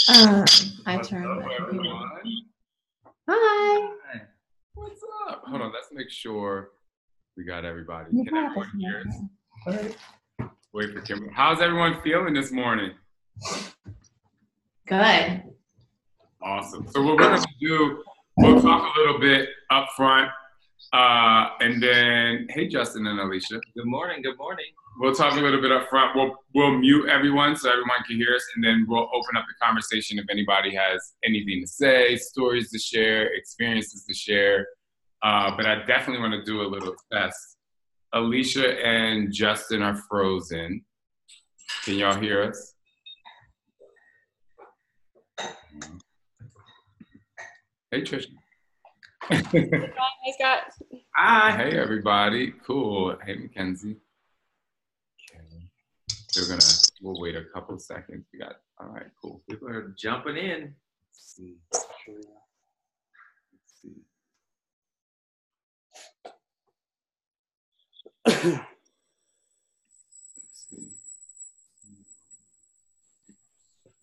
I turned my computer. Hi. What's up? Hold on, let's make sure we got everybody. You Can everyone hear us? got Wait for Kimberly. How's everyone feeling this morning? Good. Awesome. So what we're going to do, we'll talk a little bit up front, and then, hey, Justin and Alicia. Good morning. Good morning. We'll talk a little bit up front. We'll mute everyone so everyone can hear us, and then we'll open up the conversation if anybody has anything to say, stories to share, experiences to share. But I definitely want to do a little test. Alicia and Justin are frozen. Can y'all hear us? Hey, Trisha. Hey, Scott. Hi. Hey, everybody. Cool. Hey, Mackenzie. Okay. We'll wait a couple seconds. All right, cool. People are jumping in. Let's see.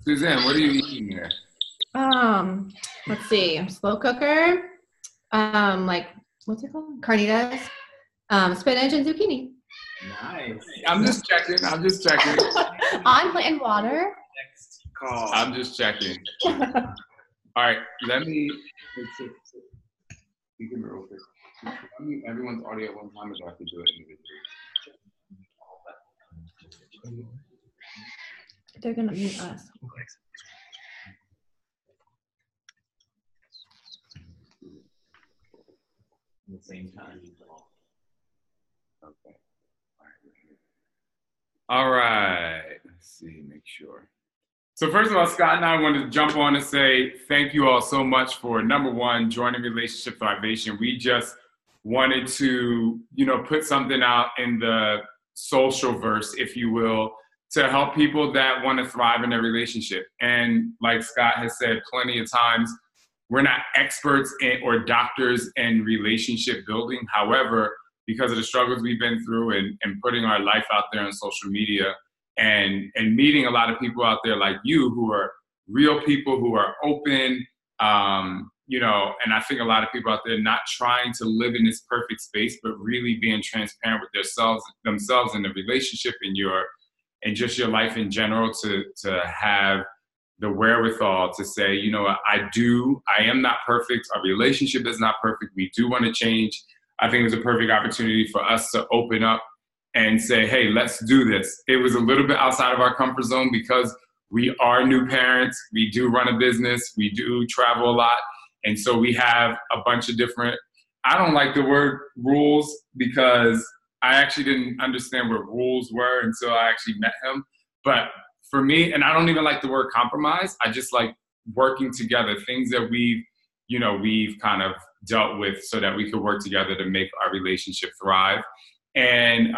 Suzanne, what are you eating there? Let's see. Slow cooker. Like, what's it called? Carnitas. Spinach and zucchini. Nice. I'm just checking. On plant and water. Next call. I'm just checking. All right, let me real quick. Let me everyone's audio at one time, or do I have to do it individually? They're gonna mute us. At the same time. Okay. All right. Let's see. Make sure. So first of all, Scott and I wanted to jump on and say thank you all so much for, number one, joining Relationship Thrivation. We just wanted to, put something out in the social verse, if you will, to help people that want to thrive in their relationship. And like Scott has said plenty of times, we're not experts or doctors in relationship building. However, because of the struggles we've been through and putting our life out there on social media and meeting a lot of people out there like you who are real people who are open, and I think a lot of people out there not trying to live in this perfect space, but really being transparent with themselves in the relationship and just your life in general to have the wherewithal to say, I am not perfect. Our relationship is not perfect. We do want to change. I think it was a perfect opportunity for us to open up and say, hey, let's do this. It was a little bit outside of our comfort zone because we are new parents. We do run a business. We do travel a lot. And so we have a bunch of different, I don't like the word rules because I actually didn't understand what rules were until I actually met him. But for me, and I don't even like the word compromise, I just like working together, things that we've kind of dealt with so that we could work together to make our relationship thrive. And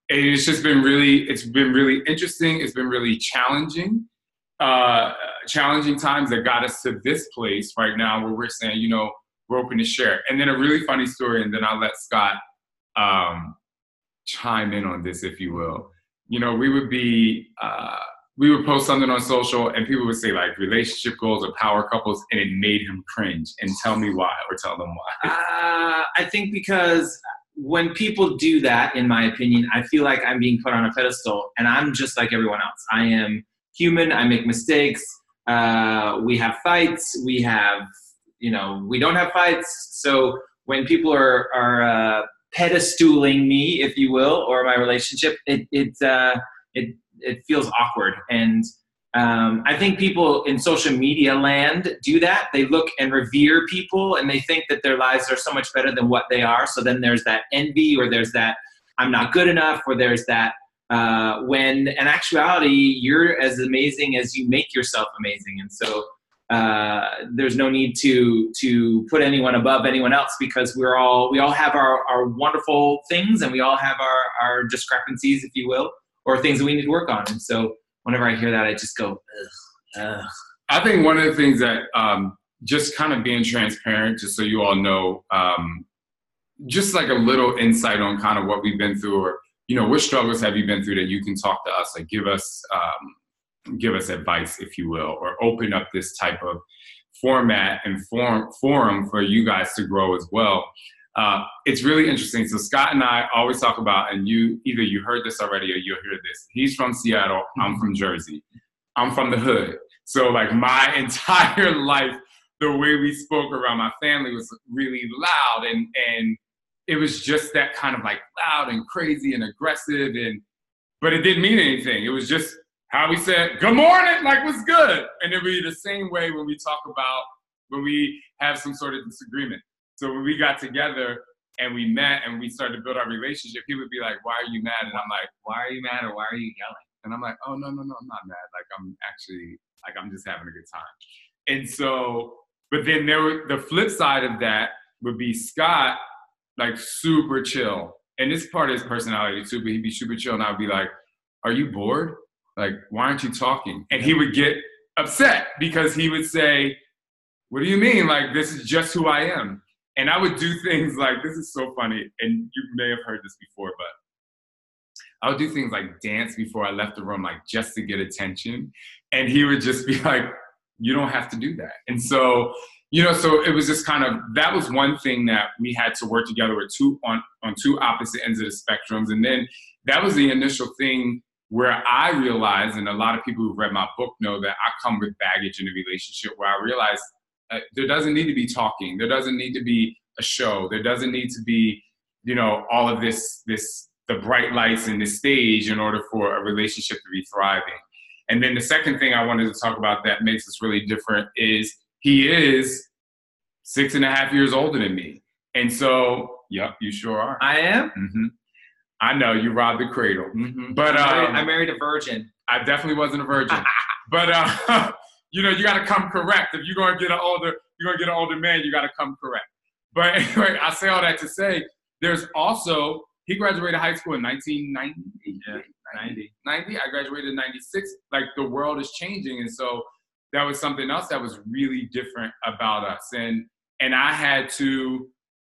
it's been really interesting. It's been really challenging times that got us to this place right now where we're saying, we're open to share. And then a really funny story, and then I'll let Scott chime in on this, if you will. We would post something on social and people would say like relationship goals or power couples, and it made him cringe and tell me why or tell them why. I think because when people do that, in my opinion, I feel like I'm being put on a pedestal and I'm just like everyone else. I am human. I make mistakes. We have fights. We have, we don't have fights. So when people are pedestaling me, if you will, or my relationship, it feels awkward. And I think people in social media land do that. They look and revere people and they think that their lives are so much better than what they are. So then there's that envy, or there's that I'm not good enough, or there's that when in actuality, you're as amazing as you make yourself amazing. And so there's no need to put anyone above anyone else, because we all have our wonderful things, and we all have our discrepancies, if you will, or things that we need to work on. And so whenever I hear that, I just go, ugh. I think one of the things that just kind of being transparent, just so you all know, just like a little insight on kind of what we've been through, or, what struggles have you been through that you can talk to us, like give us give us advice, if you will, or open up this type of format and forum for you guys to grow as well. It's really interesting. So Scott and I always talk about, and either you heard this already or you'll hear this. He's from Seattle. I'm from Jersey. I'm from the hood. So like my entire life, the way we spoke around my family was really loud, and it was just that kind of like loud and crazy and aggressive, but it didn't mean anything. It was just how we said, good morning, like what's good? And it would be the same way when we have some sort of disagreement. So when we got together and we met and we started to build our relationship, he would be like, why are you mad? And I'm like, why are you mad, or why are you yelling? And I'm like, oh, no, I'm not mad. Like, I'm just having a good time. And so, but then the flip side of that would be Scott, like super chill. And this part of his personality too, but he'd be super chill. And I'd be like, are you bored? Like, why aren't you talking? And he would get upset because he would say, what do you mean? Like, this is just who I am. And I would do things like, this is so funny, and you may have heard this before, but I would do things like dance before I left the room, like just to get attention. And he would just be like, you don't have to do that. And so, so it was just kind of, that was one thing that we had to work together with on two opposite ends of the spectrums. And then that was the initial thing where I realized, and a lot of people who've read my book know that I come with baggage in a relationship, where I realized there doesn't need to be talking. There doesn't need to be a show. There doesn't need to be, all of the bright lights and the stage in order for a relationship to be thriving. And then the second thing I wanted to talk about that makes us really different is he is 6.5 years older than me. And so, yep, you sure are. I am? Mm-hmm. I know, you robbed the cradle. Mm-hmm. But I married a virgin. I definitely wasn't a virgin. But you got to come correct. If you're going to get an older man, you got to come correct. But anyway, I say all that to say, there's also, he graduated high school in 1990. Yeah, 90. I graduated in 96. Like, the world is changing. And so that was something else that was really different about us. And I had to,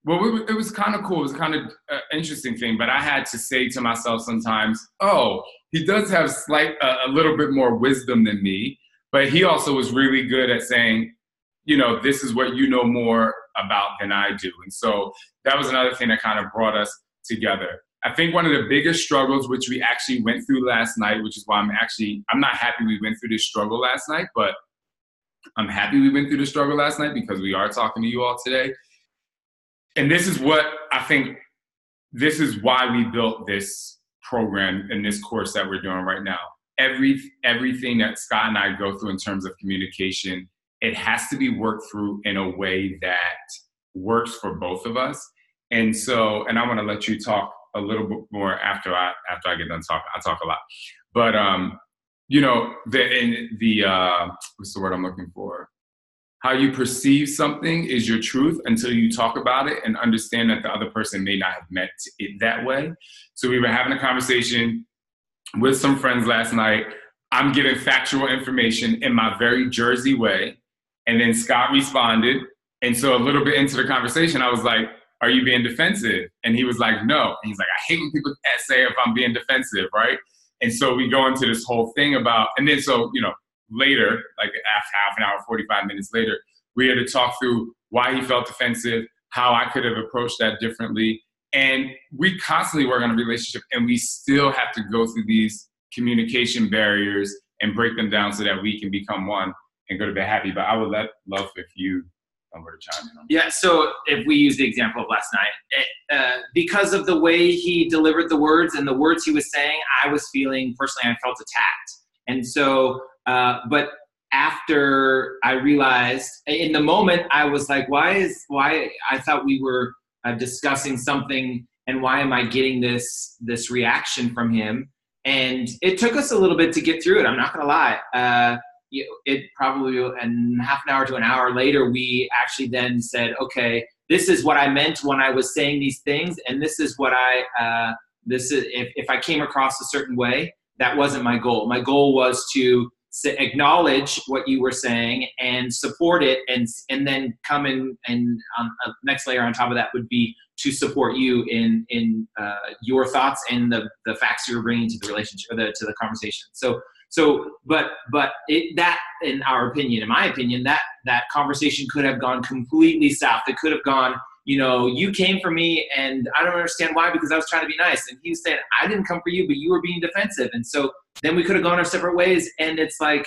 it was kind of cool. It was kind of interesting thing, but I had to say to myself sometimes, oh, he does have a little bit more wisdom than me, but he also was really good at saying, this is what you know more about than I do. And so that was another thing that kind of brought us together. I think one of the biggest struggles, which we actually went through last night, which is why I'm not happy we went through this struggle last night, but I'm happy we went through the struggle last night because we are talking to you all today. And this is what I think, this is why we built this program and this course that we're doing right now. Everything that Scott and I go through in terms of communication, it has to be worked through in a way that works for both of us. And so, and I want to let you talk a little bit more after I get done talking. I talk a lot, but what's the word I'm looking for? How you perceive something is your truth until you talk about it and understand that the other person may not have meant it that way. So we were having a conversation with some friends last night. I'm giving factual information in my very Jersey way. And then Scott responded. And so a little bit into the conversation, I was like, are you being defensive? And he was like, no. And he's like, I hate when people say if I'm being defensive, right? And so we go into this whole thing about, and then so, later, like after half an hour, 45 minutes later, we had to talk through why he felt defensive, how I could have approached that differently. And we constantly work on a relationship, and we still have to go through these communication barriers and break them down so that we can become one and go to bed happy. But I would love if you were to chime in on that. Yeah, so if we use the example of last night, because of the way he delivered the words and the words he was saying, I was feeling, personally, I felt attacked. And so, but after I realized, in the moment, I was like, why I thought we were discussing something, and why am I getting this reaction from him? And it took us a little bit to get through it. I'm not gonna lie. It probably, half an hour to an hour later, we actually then said, okay, this is what I meant when I was saying these things, and this is what if I came across a certain way, that wasn't my goal. My goal was to acknowledge what you were saying and support it, and then come in, and next layer on top of that would be to support you in your thoughts and the facts you're bringing to the relationship, or to the conversation. So So, but that, in our opinion, in my opinion, that conversation could have gone completely south. It could have gone, you came for me and I don't understand why, because I was trying to be nice. And he was saying, I didn't come for you, but you were being defensive. And so then we could have gone our separate ways. And it's like,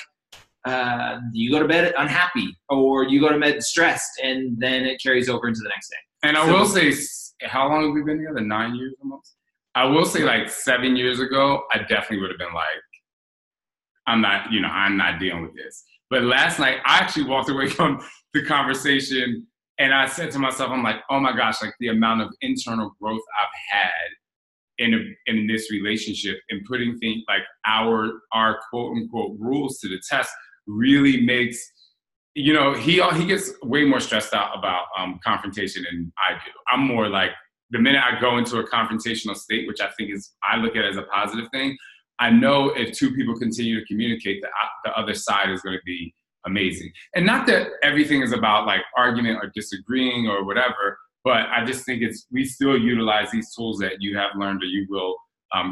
you go to bed unhappy or you go to bed stressed, and then it carries over into the next day. And I will say, how long have we been together? 9 years almost? I will say like 7 years ago, I definitely would have been like, I'm not dealing with this. But last night, I actually walked away from the conversation and I said to myself, I'm like, oh my gosh, like the amount of internal growth I've had in this relationship and putting things like our quote unquote rules to the test really makes, he gets way more stressed out about confrontation than I do. I'm more like, the minute I go into a confrontational state, which I look at as a positive thing, I know if two people continue to communicate, the other side is going to be amazing. And not that everything is about like argument or disagreeing or whatever, but I just think we still utilize these tools that you have learned or you will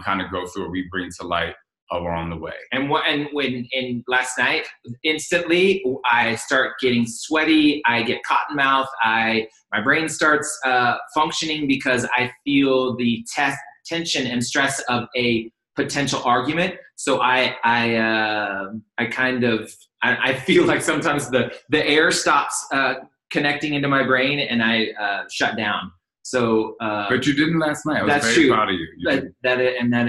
kind of go through or we bring to light along the way. And when last night, instantly I start getting sweaty, I get cotton mouth, my brain starts functioning because I feel the tension and stress of a potential argument. So I feel like sometimes the air stops connecting into my brain and I shut down. So, but you didn't last night. I was very proud of you. That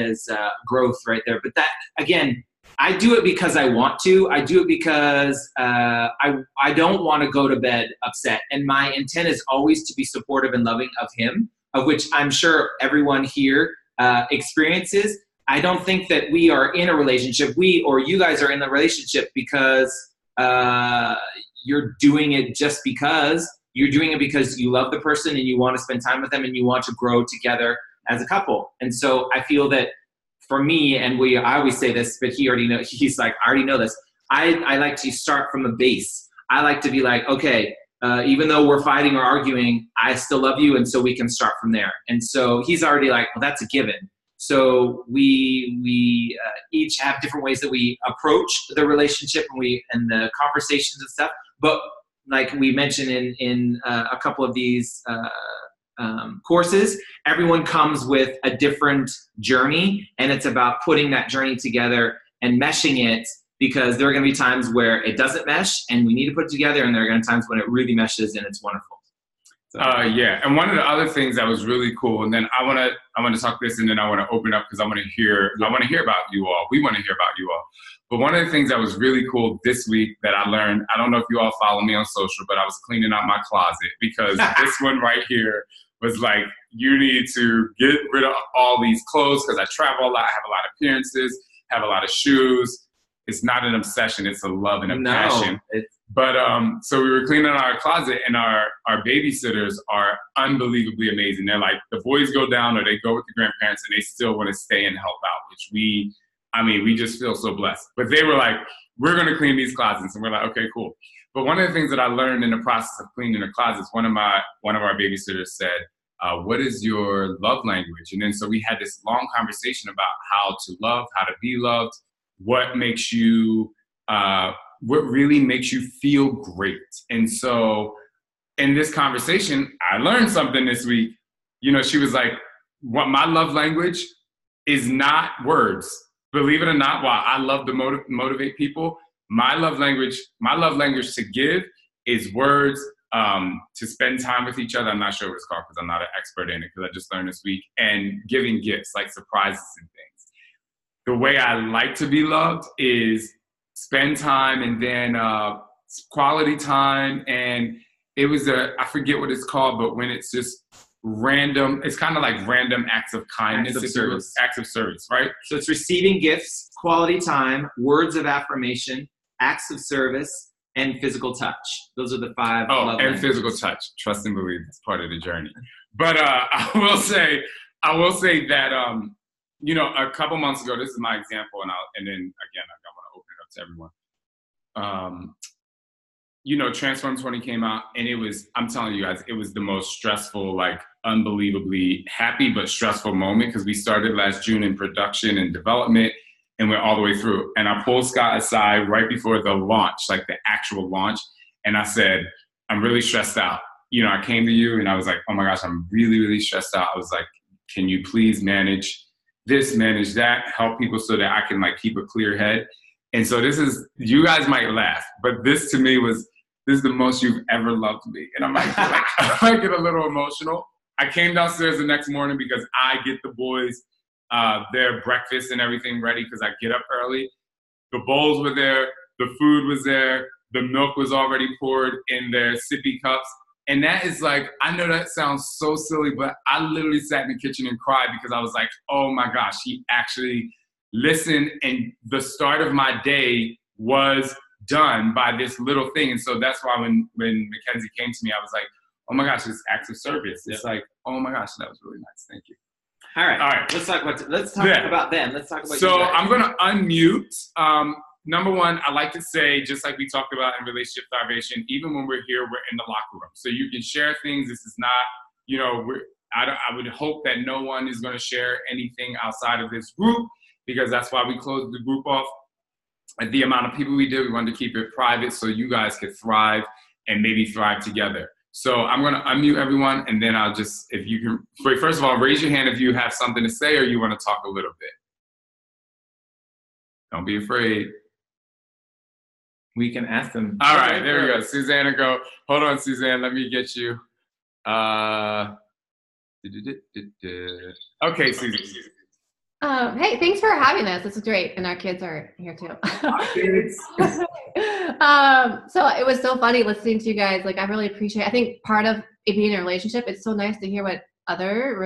is growth right there. But that, again, I do it because I want to. I do it because I don't want to go to bed upset. And my intent is always to be supportive and loving of him, of which I'm sure everyone here experiences. I don't think that we are in a relationship, or you guys are in the relationship because you're doing it just because. You're doing it because you love the person and you want to spend time with them and you want to grow together as a couple. And so I feel that for me, and I always say this, but he already knows, he's like, I already know this. I like to start from a base. I like to be like, okay, even though we're fighting or arguing, I still love you. And so we can start from there. And so he's already like, well, that's a given. So we each have different ways that we approach the relationship and the conversations and stuff. But like we mentioned in a couple of these courses, everyone comes with a different journey, and it's about putting that journey together and meshing it, because there are going to be times where it doesn't mesh and we need to put it together, and there are going to be times when it really meshes and it's wonderful. So. Yeah, and one of the other things that was really cool, and then I want to talk this, and then I want to open up because I want to hear about you all. We want to hear about you all. But one of the things that was really cool this week that I learned, I don't know if you all follow me on social, but I was cleaning out my closet because this one right here was like, you need to get rid of all these clothes because I travel a lot, I have a lot of appearances, have a lot of shoes. It's not an obsession, it's a love and a passion. But so we were cleaning out our closet, and our babysitters are unbelievably amazing. They're like, the boys go down or they go with the grandparents and they still want to stay and help out, which we just feel so blessed. But they were like, we're going to clean these closets. And we're like, okay, cool. But one of the things that I learned in the process of cleaning the closets, one of our babysitters said, what is your love language? And then so we had this long conversation about how to love, how to be loved, what really makes you feel great. And so in this conversation, I learned something this week. She was like, what my love language is not words. Believe it or not, while I love to motivate people, my love language to give is words, to spend time with each other. I'm not sure what it's called because I'm not an expert in it, because I just learned this week, and giving gifts like surprises and things. The way I like to be loved is spend time and then quality time. And it was I forget what it's called, but when it's just random, it's kind of like random acts of kindness. Acts of service, right? So it's receiving gifts, quality time, words of affirmation, acts of service, and physical touch. Those are the 5. Oh, and languages. Physical touch. Trust and believe. It's part of the journey. But I will say that a couple months ago, this is my example, and then again, I want to open it up to everyone. Transform 20 came out, and I'm telling you guys, it was the most stressful, like unbelievably happy but stressful moment, because we started last June in production and development, and went all the way through. And I pulled Scott aside right before the launch, like the actual launch. And I said, I'm really stressed out. You know, I came to you and I was like, oh my gosh, I'm really, really stressed out. I was like, can you please manage this, manage that, help people so that I can like keep a clear head. And so this is, you guys might laugh, but this to me was, this is the most you've ever loved me. And I might get a little emotional. I came downstairs the next morning because I get the boys their breakfast and everything ready because I get up early. The bowls were there, the food was there, the milk was already poured in their sippy cups. And that is like, I know that sounds so silly, but I literally sat in the kitchen and cried because I was like, oh my gosh, he actually listened. And the start of my day was done by this little thing. And so that's why when Mackenzie came to me, I was like, oh my gosh, it's acts of service. It's like, oh my gosh, that was really nice. Thank you. All right. Let's talk about them. Let's talk about So I'm going to unmute. Number one, I like to say, just like we talked about in Relationship Thrivation, even when we're here, we're in the locker room. So you can share things. This is not, you know, I would hope that no one is going to share anything outside of this group, because that's why we closed the group off. At the amount of people we did, we wanted to keep it private so you guys could thrive and maybe thrive together. So I'm going to unmute everyone, and then I'll just, if you can, wait, first of all, raise your hand if you have something to say or you want to talk a little bit. Don't be afraid. We can ask them. All right, there we go. Susanna, go. Hold on, Suzanne. Let me get you. Okay, Susan. Hey, thanks for having us. This is great. And our kids are here too. So it was so funny listening to you guys. Like, I really appreciate, I think part of it being in a relationship, it's so nice to hear what other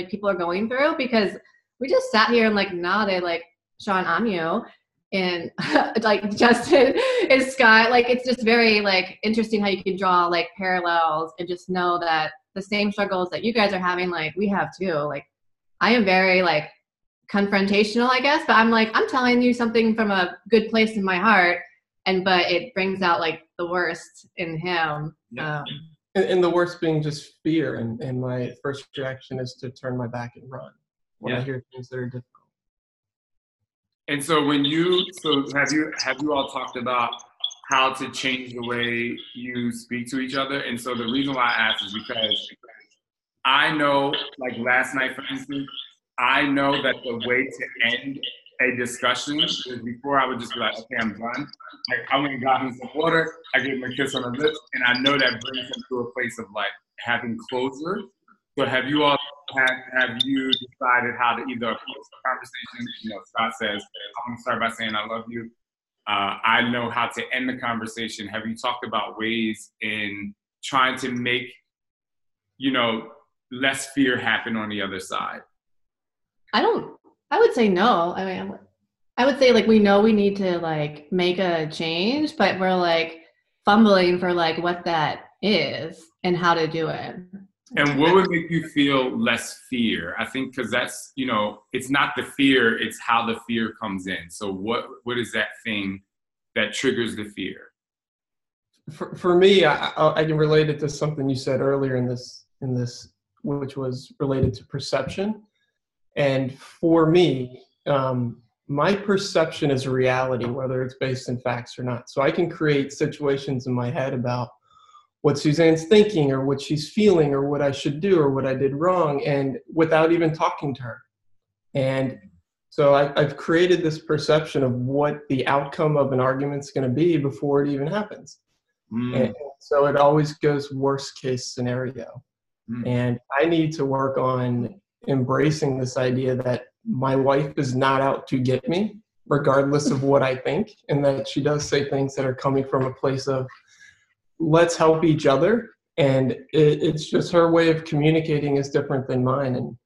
people are going through, because we just sat here and like nodded, like, Sean, I'm you. And like Justin is Scott. Like, it's just very like interesting how you can draw like parallels and just know that the same struggles that you guys are having, like we have too. Like, I am very like confrontational, I guess, but I'm like, I'm telling you something from a good place in my heart, but it brings out like the worst in him. Yeah. And the worst being just fear, and my first reaction is to turn my back and run when I hear things that are difficult. And so have you all talked about how to change the way you speak to each other? And so the reason why I asked is because I know, like last night, for instance, I know that the way to end a discussion is before I would just be like, okay, I'm done. Like, I went and got him some water, I gave him a kiss on the lips, and I know that brings him to a place of like having closure. So have you all have you decided how to either approach the conversation? You know, Scott says, I'm gonna start by saying I love you. I know how to end the conversation. Have you talked about ways in trying to make, you know, less fear happen on the other side? I would say no. I mean, I would say like, we know we need to like make a change, but we're like fumbling for like what that is and how to do it. And what would make you feel less fear? I think because that's, you know, it's not the fear, it's how the fear comes in. So what is that thing that triggers the fear? For me, I can relate it to something you said earlier in this, which was related to perception. And for me, my perception is a reality, whether it's based in facts or not. So I can create situations in my head about what Suzanne's thinking or what she's feeling or what I should do or what I did wrong, and without even talking to her. And so I've created this perception of what the outcome of an argument's going to be before it even happens. And so it always goes worst case scenario. And I need to work on embracing this idea that my wife is not out to get me, regardless of what I think, and that she does say things that are coming from a place of, let's help each other. And it's just her way of communicating is different than mine. And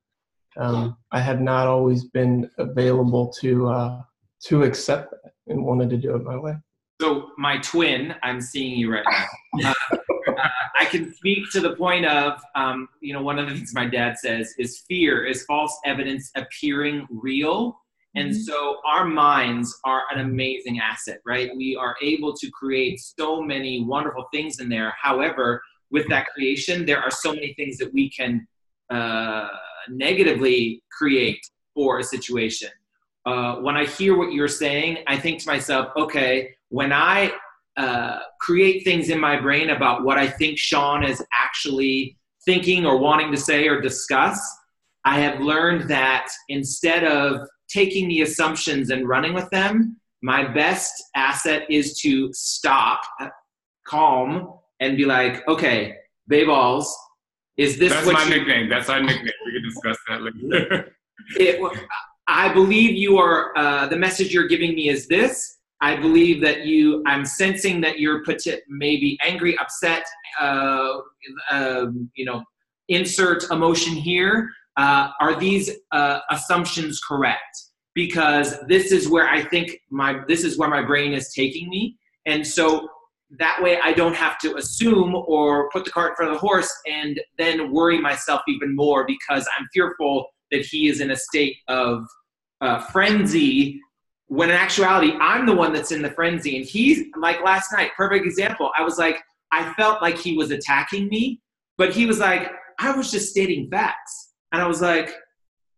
I have not always been available to accept that and wanted to do it my way. So my twin, I'm seeing you right now. I can speak to the point of, you know, one of the things my dad says is fear is false evidence appearing real. And so our minds are an amazing asset, right? We are able to create so many wonderful things in there. However, with that creation, there are so many things that we can negatively create for a situation. when I hear what you're saying, I think to myself, okay, when I create things in my brain about what I think Sean is actually thinking or wanting to say or discuss, I have learned that instead of taking the assumptions and running with them, my best asset is to stop, calm, and be like, okay, Bae Balls, is this That's what my nickname. That's our nickname. We can discuss that later. I believe you are, the message you're giving me is this. I believe that I'm sensing that you're maybe angry, upset, insert emotion here. Are these assumptions correct? Because this is where I think this is where my brain is taking me. And so that way I don't have to assume or put the cart in front of the horse and then worry myself even more because I'm fearful that he is in a state of frenzy, when in actuality, I'm the one that's in the frenzy. And he's like last night, perfect example. I was like, I felt like he was attacking me, but he was like, I was just stating facts. And I was like,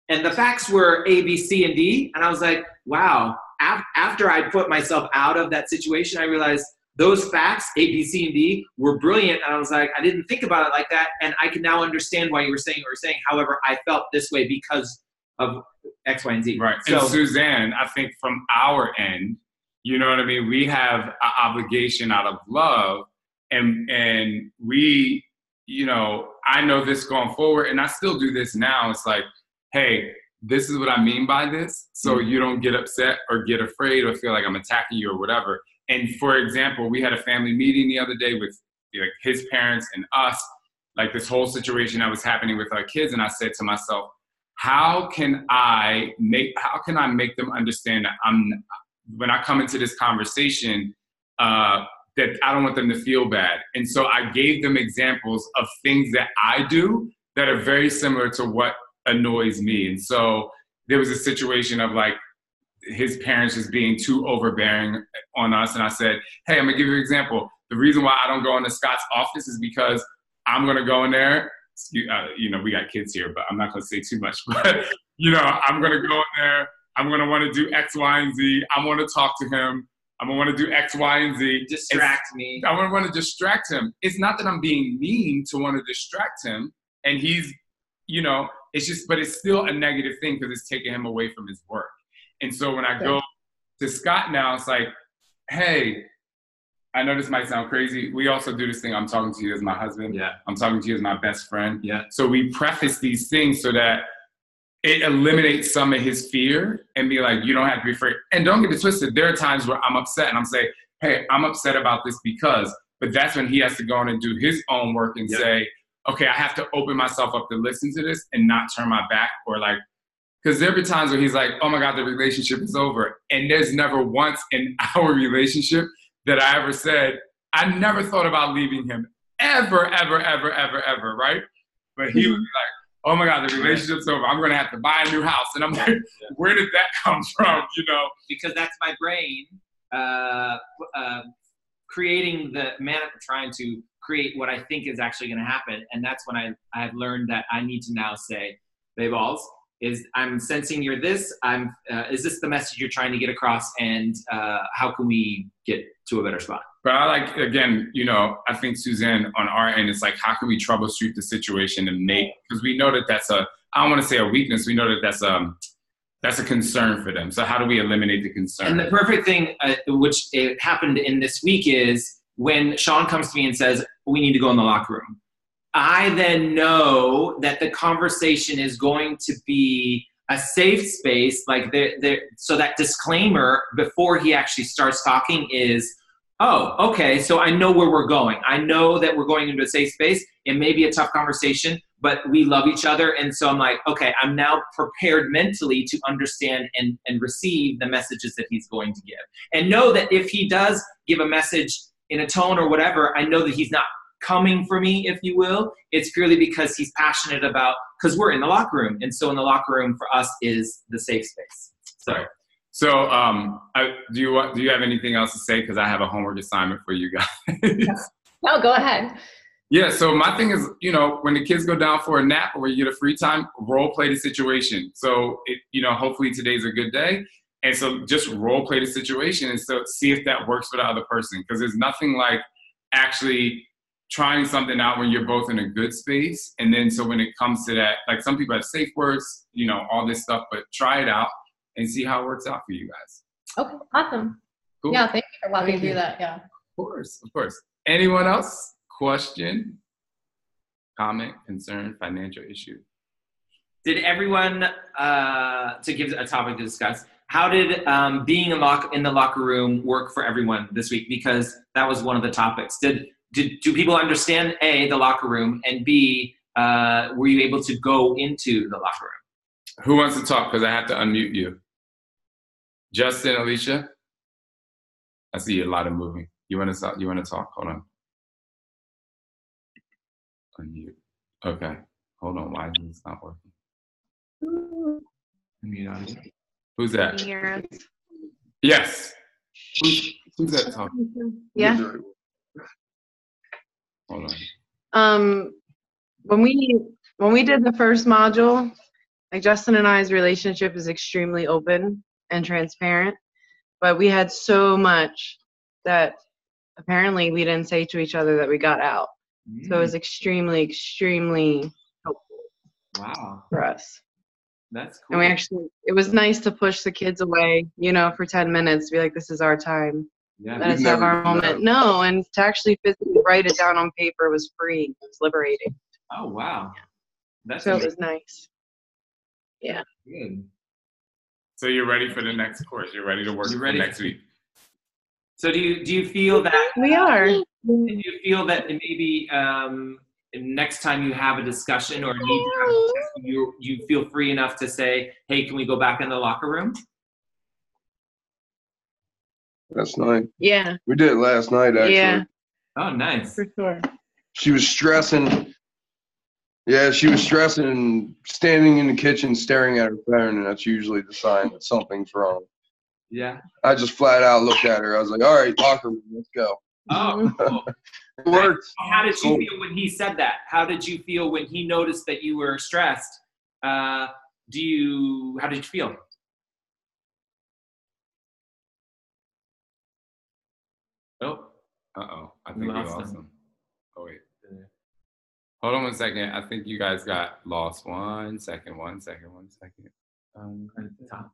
and the facts were A, B, C, and D. And I was like, wow. After I put myself out of that situation, I realized those facts, A, B, C, and D, were brilliant. And I was like, I didn't think about it like that. And I can now understand why you were saying what you were saying. However, I felt this way because of X, Y, and Z. Right. So, and Suzanne, I think from our end, you know what I mean? We have an obligation out of love. And we, I know this going forward, and I still do this now. It's like, hey, this is what I mean by this. So you don't get upset or get afraid or feel like I'm attacking you or whatever. And for example, we had a family meeting the other day with his parents and us, like this whole situation that was happening with our kids. And I said to myself, how can I make them understand that when I come into this conversation, that I don't want them to feel bad. And so I gave them examples of things that I do that are very similar to what annoys me. And so there was a situation of like his parents just being too overbearing on us. And I said, hey, I'm gonna give you an example. The reason why I don't go into Scott's office is because I'm gonna go in there. We got kids here, but I'm not gonna say too much. But I'm gonna go in there. I'm gonna want to do X, Y, and Z. I want to talk to him. I'm gonna want to do X, Y, and Z. Distract me. I want to distract him. It's not that I'm being mean to want to distract him, and he's, it's just, but it's still a negative thing because it's taking him away from his work. And so when I go to Scott now, it's like, hey, I know this might sound crazy. We also do this thing. I'm talking to you as my husband. Yeah. I'm talking to you as my best friend. Yeah. So we preface these things so that it eliminates some of his fear and be like, you don't have to be afraid. And don't get it twisted. There are times where I'm upset and I'm saying, hey, I'm upset about this because, but that's when he has to go in and do his own work and say, okay, I have to open myself up to listen to this and not turn my back or like, because there be times where he's like, oh my God, the relationship is over. And there's never once in our relationship that I ever said, I never thought about leaving him ever, right? But he would be like, oh my God, the relationship's over. I'm going to have to buy a new house. And I'm like, where did that come from, Because that's my brain creating trying to create what I think is actually going to happen. And that's when I've learned that I need to now say, Bae Balls, I'm sensing you're this. Is this the message you're trying to get across? And how can we get to a better spot? But I like, again, I think Suzanne on our end, it's like, how can we troubleshoot the situation and because we know that I don't want to say a weakness. We know that that's a concern for them. So how do we eliminate the concern? And the perfect thing, which it happened in this week, is when Sean comes to me and says, we need to go in the locker room. I then know that the conversation is going to be a safe space. Like so that disclaimer before he actually starts talking is, oh, okay, so I know where we're going. I know that we're going into a safe space. It may be a tough conversation, but we love each other. And so I'm like, okay, I'm now prepared mentally to understand and receive the messages that he's going to give. And know that if he does give a message in a tone or whatever, I know that he's not coming for me, if you will. It's purely because he's passionate because we're in the locker room. And so in the locker room for us is the safe space. So, do you have anything else to say? Because I have a homework assignment for you guys. No, go ahead. Yeah, so my thing is, when the kids go down for a nap or you get a free time, role play the situation. So, hopefully today's a good day. And so just role play the situation and so see if that works for the other person. Because there's nothing like actually trying something out when you're both in a good space. And then so when it comes to that, like some people have safe words, you know, all this stuff, but try it out and see how it works out for you guys. Okay, awesome. Cool. Yeah, thank you for walking Thank you. through that. Yeah. Of course. Anyone else? Question, comment, concern, financial issue? Did everyone, to give a topic to discuss, how did being in the locker room work for everyone this week? Because that was one of the topics. Do people understand, A, the locker room, and B, were you able to go into the locker room? Who wants to talk? Because I have to unmute you. Justin, Alicia? I see a lot of moving. You want to talk? Hold on. Unmute. Okay. Hold on. Why is this not working? Who's that? Can you hear us? Yes. Who's that talking? Yeah. Hold on. When we did the first module, like Justin and I's relationship is extremely open and transparent, but we had so much that apparently we didn't say to each other that we got out. So it was extremely, extremely helpful Wow, for us. that's cool. And we actually, it was nice to push the kids away, you know, for 10 minutes, to be like, this is our time. Yeah. Let us have our moment. No, and to actually physically write it down on paper was free. It was liberating. Oh, wow. That's So it amazing. was nice. Yeah. Good. So you're ready for the next course? You're ready to work You're for ready. next week? So do you feel that We are. do you feel that maybe next time you have a discussion or need to have a discussion, you feel free enough to say, hey, can we go back in the locker room? Last night. Yeah, We did it last night, actually. Yeah. Oh, nice. for sure. She was stressing. Yeah, she was stressing and standing in the kitchen staring at her phone, and that's usually the sign that something's wrong. Yeah. I just flat out looked at her. I was like, all right, locker room, let's go. Oh, cool. It worked. How did you Cool. feel when he said that? How did you feel when he noticed that you were stressed? How did you feel? Oh, Uh-oh. I think we Lost lost him. him. Oh, wait. Hold on 1 second. I think you guys got lost. 1 second. right at the top.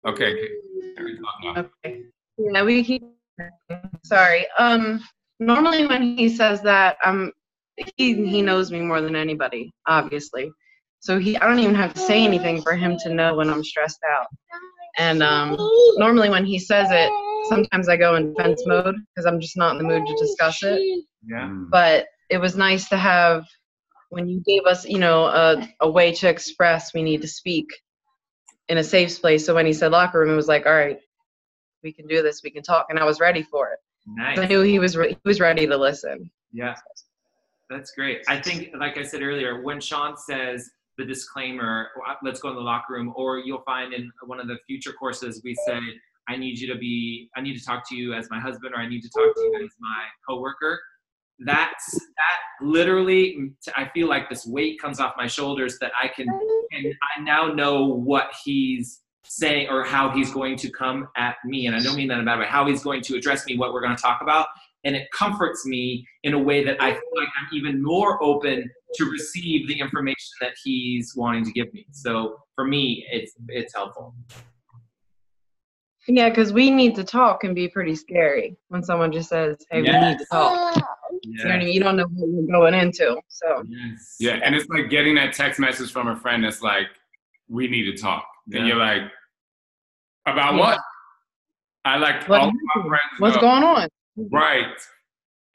Okay. Can we talk now? Okay. Yeah, we keep. Sorry. Normally when he says that, he knows me more than anybody, obviously. So I don't even have to say anything for him to know when I'm stressed out. And normally when he says it, sometimes I go in defense mode because I'm just not in the mood to discuss it. Yeah. But it was nice to have, when you gave us, you know, a way to express we need to speak in a safe space. So when he said locker room, it was like, all right, we can do this, we can talk, and I was ready for it. Nice. I knew he was ready to listen. Yeah, that's great. I think, like I said earlier, when Sean says the disclaimer, let's go in the locker room, or you'll find in one of the future courses, we say, I need to talk to you as my husband, or I need to talk to you as my coworker. That literally, I feel like this weight comes off my shoulders that and I now know what he's saying or how he's going to come at me. And I don't mean that in a bad way, how he's going to address me, what we're going to talk about. And it comforts me in a way that I feel like I'm even more open to receive the information that he's wanting to give me. So for me, it's helpful. Yeah, because we need to talk can be pretty scary when someone just says, hey, we need to talk. You know what I mean? You don't know what you're going into. So Yes. Yeah, and it's like getting that text message from a friend that's like, we need to talk. Then you're like, about what? I like What all of happened? my friends What's know. going on? Right.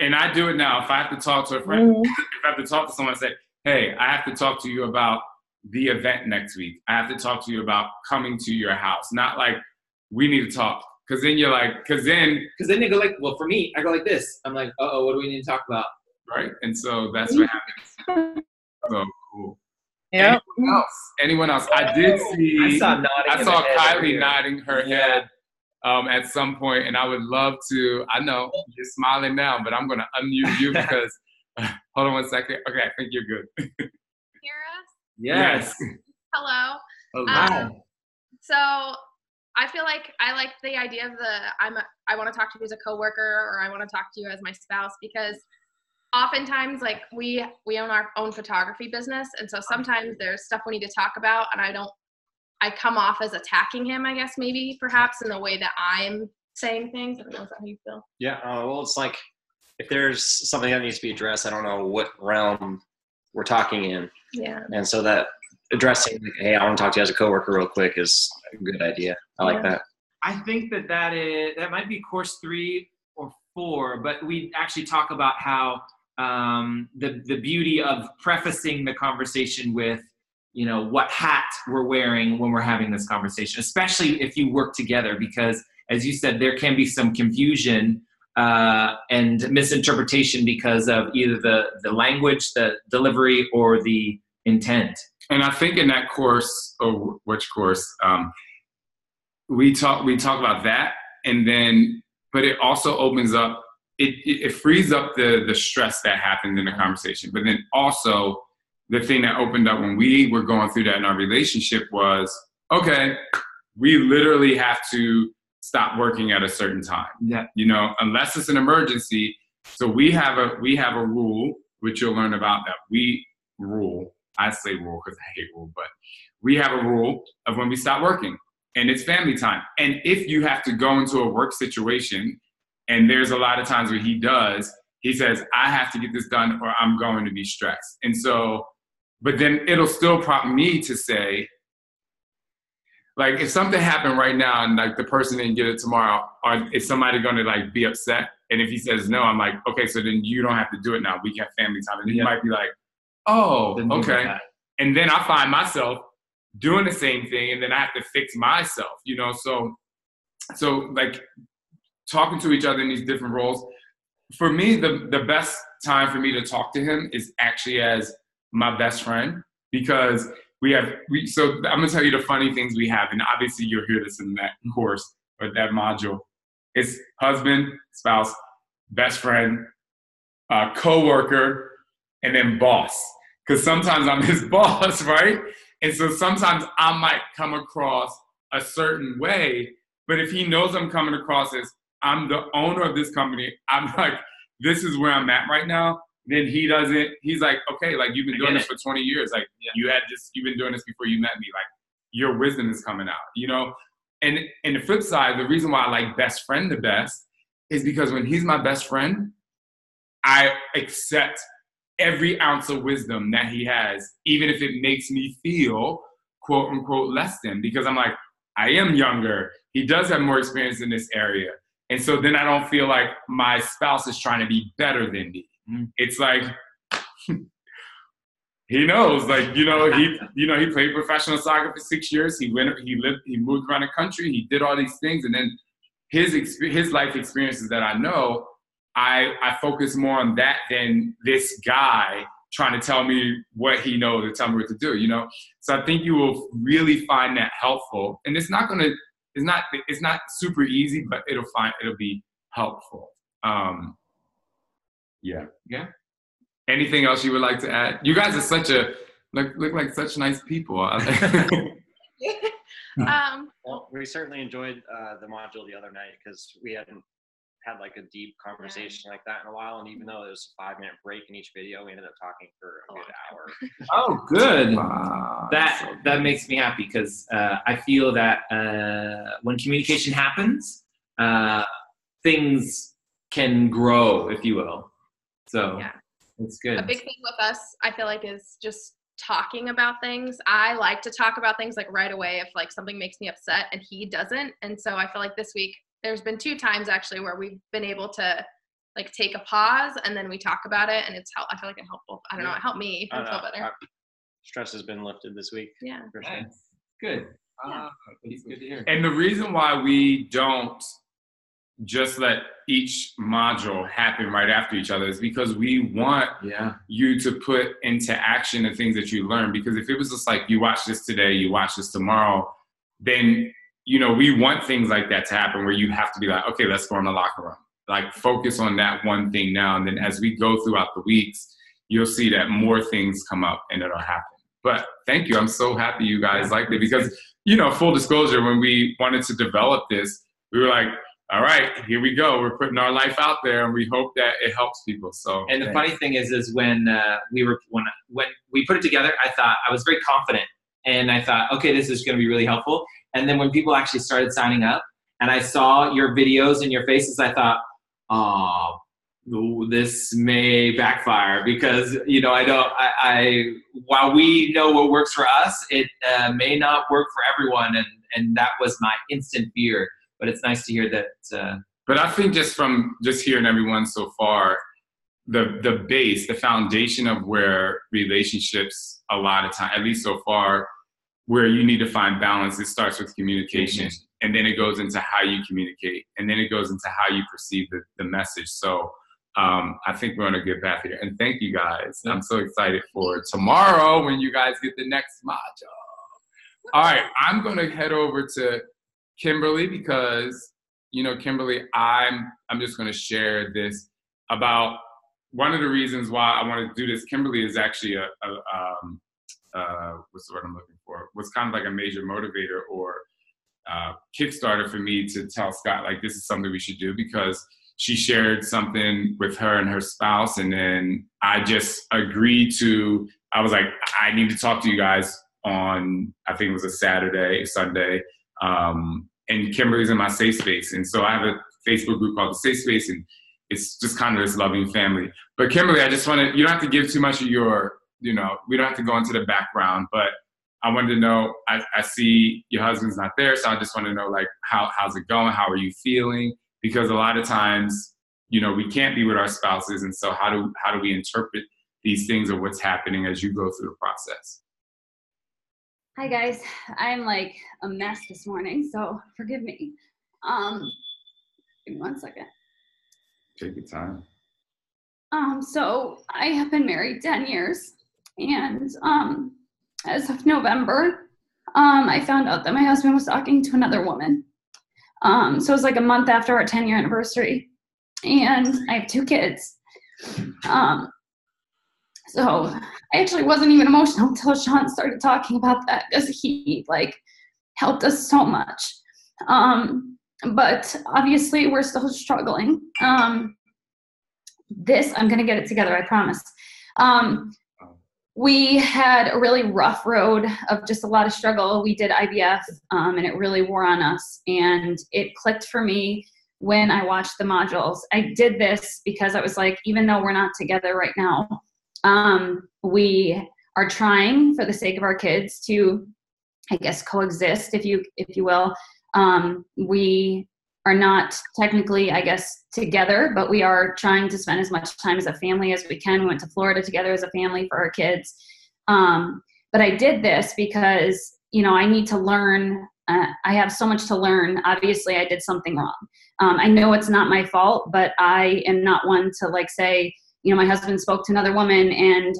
And I do it now. If I have to talk to a friend, Mhm. if I have to talk to someone and say, hey, I have to talk to you about the event next week. I have to talk to you about coming to your house. Not like, we need to talk. Because then you're like, because then they go like, well, for me, I go like this. I'm like, uh-oh, what do we need to talk about? right? And so that's what happens. So cool. Yeah. Anyone else? I did see. I saw nodding. I in saw the head over Kylie here. nodding her head at some point, and I would love to. I know you're smiling now, but I'm going to unmute you because. Hold on 1 second. Okay, I think you're good. Hear us? Yes. Hello. Hi. So I feel like I like the idea of I want to talk to you as a coworker, or I want to talk to you as my spouse, because oftentimes, like, we own our own photography business, and so sometimes there's stuff we need to talk about, and I come off as attacking him, I guess, maybe perhaps in the way that I'm saying things. I don't know, is that how you feel? Yeah, well, it's like if there's something that needs to be addressed, I don't know what realm we're talking in. Yeah. And so that addressing, like, hey, I want to talk to you as a coworker real quick is a good idea. I like that. I think that might be course 3 or 4, but we actually talk about how the beauty of prefacing the conversation with, you know, what hat we're wearing when we're having this conversation, especially if you work together, because as you said, there can be some confusion and misinterpretation because of either the language, the delivery, or the intent. And I think in that course, or which course, we talk about that, and then, but it also opens up, it frees up the stress that happened in the conversation. But then also the thing that opened up when we were going through that in our relationship was, okay, we literally have to stop working at a certain time. Yeah. You know, unless it's an emergency. So we have a rule, which you'll learn about, that we rule. I say rule because I hate rule, but we have a rule of when we stop working, and it's family time. And if you have to go into a work situation, and there's a lot of times where he says, I have to get this done or I'm going to be stressed. And so, but then it'll still prompt me to say, like, if something happened right now and like the person didn't get it tomorrow, or is somebody going to like be upset? And if he says no, I'm like, okay, so then you don't have to do it now. We can have family time. And then he might be like, oh, okay. And then I find myself doing the same thing, and then I have to fix myself, you know? So like talking to each other in these different roles. For me, the best time for me to talk to him is actually as my best friend, because so I'm gonna tell you the funny things we have, and obviously you'll hear this in that course or that module. It's husband, spouse, best friend, coworker, and then boss. Because sometimes I'm his boss, right? And so sometimes I might come across a certain way, but if he knows I'm coming across as I'm the owner of this company, I'm like, this is where I'm at right now. Then he's like, okay, like, you've been doing this for 20 years. Like, you've been doing this before you met me. Like, your wisdom is coming out, you know? And the flip side, the reason why I like best friend the best is because when he's my best friend, I accept every ounce of wisdom that he has, even if it makes me feel, quote unquote, less than, because I'm like, I am younger. He does have more experience in this area. And so then I don't feel like my spouse is trying to be better than me. It's like, he knows, like, he played professional soccer for 6 years. He moved around the country. He did all these things. And then his life experiences that I know, I focus more on that than this guy trying to tell me what he knows or tell me what to do, you know? So I think you will really find that helpful. And it's not super easy, but it'll be helpful. Yeah. Anything else you would like to add? You guys are look like such nice people. Well, we certainly enjoyed the module the other night because we hadn't had like a deep conversation like that in a while, and even though there was a 5-minute break in each video, we ended up talking for a good hour. Oh, good. Wow. That makes me happy, because I feel that when communication happens, things can grow, if you will. So yeah, it's good. A big thing with us, I feel like, is just talking about things. I like to talk about things like right away if like something makes me upset, and he doesn't. And so I feel like this week there's been 2 times actually where we've been able to like take a pause and then we talk about it, and I feel like it helped both. I don't know, it helped me feel better. Stress has been lifted this week. Yeah. For sure. Nice. Good. Yeah. It's good to hear. And the reason why we don't just let each module happen right after each other is because we want you to put into action the things that you learn. Because if it was just like, you watch this today, you watch this tomorrow, then, we want things like that to happen where you have to be like, okay, let's go in the locker room. Like, focus on that one thing now. And then as we go throughout the weeks, you'll see that more things come up and it'll happen. But thank you. I'm so happy you guys liked it because, full disclosure, when we wanted to develop this, we were like, all right, here we go. We're putting our life out there, and we hope that it helps people. So, and the funny thing is when we put it together, I was very confident, and I thought, okay, this is going to be really helpful. And then when people actually started signing up, and I saw your videos and your faces, I thought, oh, this may backfire because while we know what works for us, it may not work for everyone, and that was my instant fear. But it's nice to hear that. But I think just from hearing everyone so far, the base, the foundation of where relationships, a lot of time, at least so far, where you need to find balance, it starts with communication, and then it goes into how you communicate, and then it goes into how you perceive the message. So I think we're on a good path here. And thank you guys. I'm so excited for tomorrow when you guys get the next module. All right, I'm going to head over to Kimberly because, Kimberly, I'm just going to share this about one of the reasons why I want to do this. Kimberly is actually what's the word I'm looking for? Was kind of like a major motivator or Kickstarter for me to tell Scott, like, this is something we should do, because she shared something with her and her spouse. And then I just agreed I was like, I need to talk to you guys on, I think it was a Sunday. And Kimberly's in my safe space. And so I have a Facebook group called The Safe Space, and it's just kind of this loving family. But Kimberly, I just wanted, you don't have to give too much of your, we don't have to go into the background, but I wanted to know, I see your husband's not there, so I just want to know, like, how's it going? How are you feeling? Because a lot of times, we can't be with our spouses, and so how do we interpret these things or what's happening as you go through the process? Hi guys, I'm like a mess this morning, so forgive me. Give me 1 second. Take your time. So I have been married 10 years, and as of November, I found out that my husband was talking to another woman. So it was like a month after our 10-year anniversary, and I have 2 kids. So I actually wasn't even emotional until Sean started talking about that, because he helped us so much. But obviously we're still struggling. I'm gonna get it together, I promise. We had a really rough road of just a lot of struggle. We did IVF, and it really wore on us. And it clicked for me when I watched the modules. I did this because I was like, even though we're not together right now, we are trying, for the sake of our kids, to, I guess, coexist, if you will. We are not technically, I guess, together, but we are trying to spend as much time as a family as we can. We went to Florida together as a family for our kids. But I did this because, I need to learn. I have so much to learn. Obviously, I did something wrong. I know it's not my fault, but I am not one to say, my husband spoke to another woman and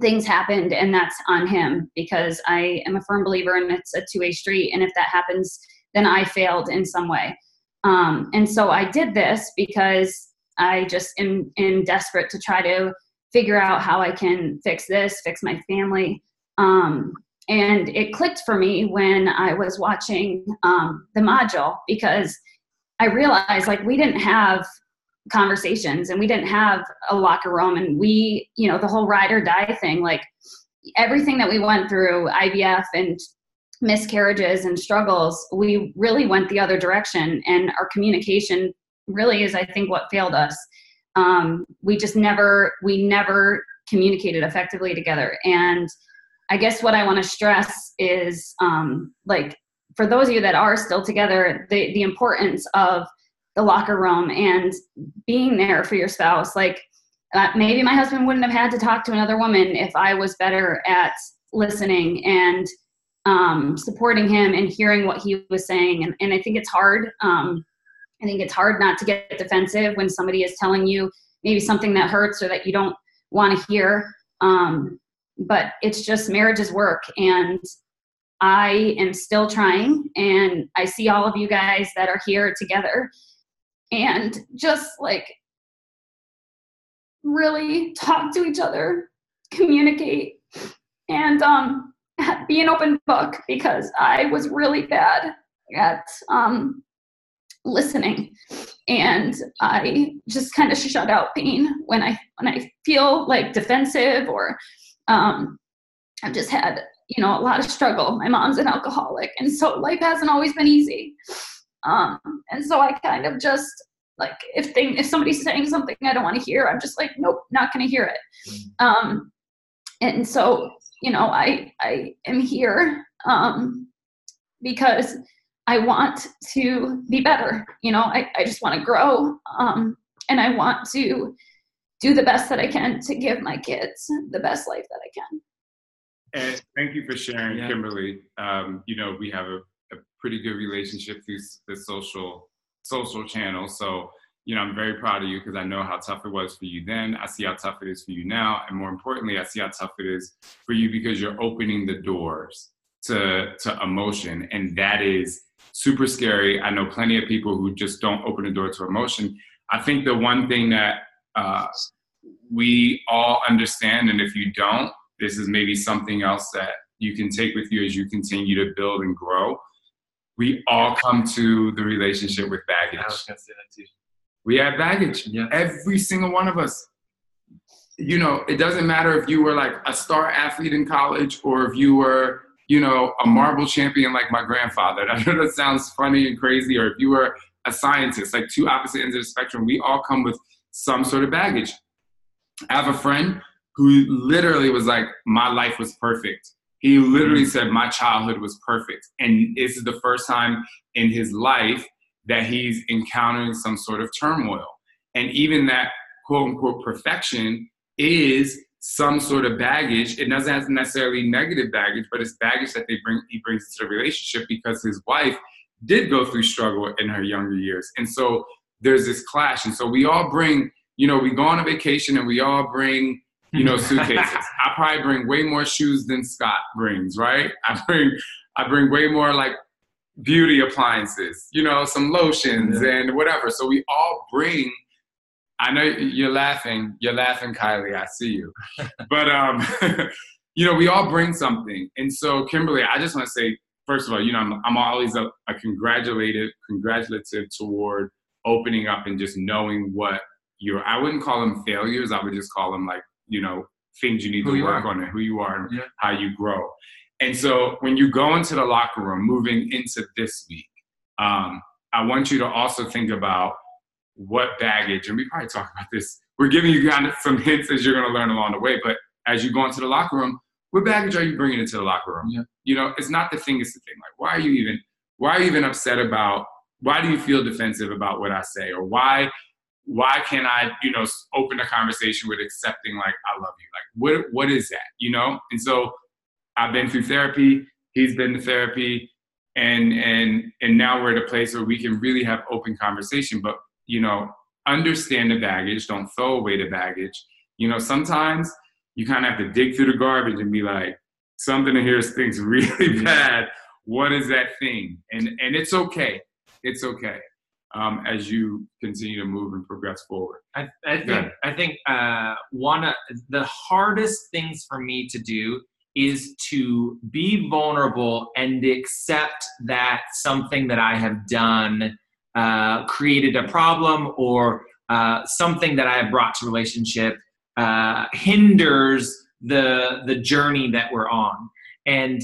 things happened and that's on him, because I am a firm believer in it's a two-way street. And if that happens, then I failed in some way. And so I did this because I just am desperate to try to figure out how I can fix this, fix my family. And it clicked for me when I was watching the module, because I realized we didn't have conversations and we didn't have a locker room, and we, the whole ride or die thing, everything that we went through, IVF and miscarriages and struggles, we really went the other direction, and our communication really is, I think, what failed us. We never communicated effectively together. And I guess what I want to stress is, for those of you that are still together, the importance of the locker room and being there for your spouse. Maybe my husband wouldn't have had to talk to another woman if I was better at listening and supporting him and hearing what he was saying. And I think it's hard. I think it's hard not to get defensive when somebody is telling you maybe something that hurts or that you don't want to hear. But it's just, marriage is work, and I am still trying, and I see all of you guys that are here together, and just really talk to each other, communicate, and be an open book, because I was really bad at listening, and I just kind of shut out pain when I feel like defensive, or I've just had, a lot of struggle. My mom's an alcoholic, and so life hasn't always been easy. And so I kind of just, like, if somebody's saying something I don't want to hear, I'm just like, nope, not going to hear it. And so, I am here because I want to be better. I just want to grow, and I want to do the best that I can to give my kids the best life that I can. And thank you for sharing, Kimberly. We have a pretty good relationship through the social channel. So, I'm very proud of you, because I know how tough it was for you then. I see how tough it is for you now. And more importantly, I see how tough it is for you because you're opening the doors to emotion. And that is super scary. I know plenty of people who just don't open the door to emotion. I think the one thing that we all understand, and if you don't, this is maybe something else that you can take with you as you continue to build and grow. We all come to the relationship with baggage. I was going to say that too. We have baggage. Yeah. Every single one of us. It doesn't matter if you were like a star athlete in college, or if you were, a marble champion like my grandfather. I know that sounds funny and crazy. Or if you were a scientist, like two opposite ends of the spectrum, we all come with some sort of baggage. I have a friend who literally was like, my life was perfect. He literally said, my childhood was perfect. And this is the first time in his life that he's encountering some sort of turmoil. And even that quote unquote perfection is some sort of baggage. It doesn't have necessarily negative baggage, but it's baggage that he brings to the relationship, because his wife did go through struggle in her younger years. And so there's this clash. And so we all bring, we go on a vacation and we all bring, suitcases. I probably bring way more shoes than Scott brings, right? I bring way more like beauty appliances, some lotions and whatever. So we all bring, I know you're laughing, Kylie, I see you. But, we all bring something. And so Kimberly, I just want to say, first of all, I'm always a congratulative toward opening up and just knowing what I wouldn't call them failures. I would just call them like, things you need to work on, and who you are and how you grow. And so when you go into the locker room, moving into this week, I want you to also think about what baggage, and we probably talk about this, we're giving you kind of some hints as you're going to learn along the way, but as you go into the locker room, what baggage are you bringing into the locker room? It's not the thing, it's the thing. Like, why are you even upset about, why do you feel defensive about what I say? Or why can't I, open a conversation with accepting, like, I love you? Like, what is that, And so I've been through therapy, he's been to therapy, and now we're at a place where we can really have open conversation, but, understand the baggage, don't throw away the baggage. Sometimes you kind of have to dig through the garbage and be like, something in here stinks really bad. What is that thing? And it's okay. It's okay. As you continue to move and progress forward. I think one of the hardest things for me to do is to be vulnerable and accept that something that I have done created a problem, or something that I have brought to relationship hinders the journey that we're on. And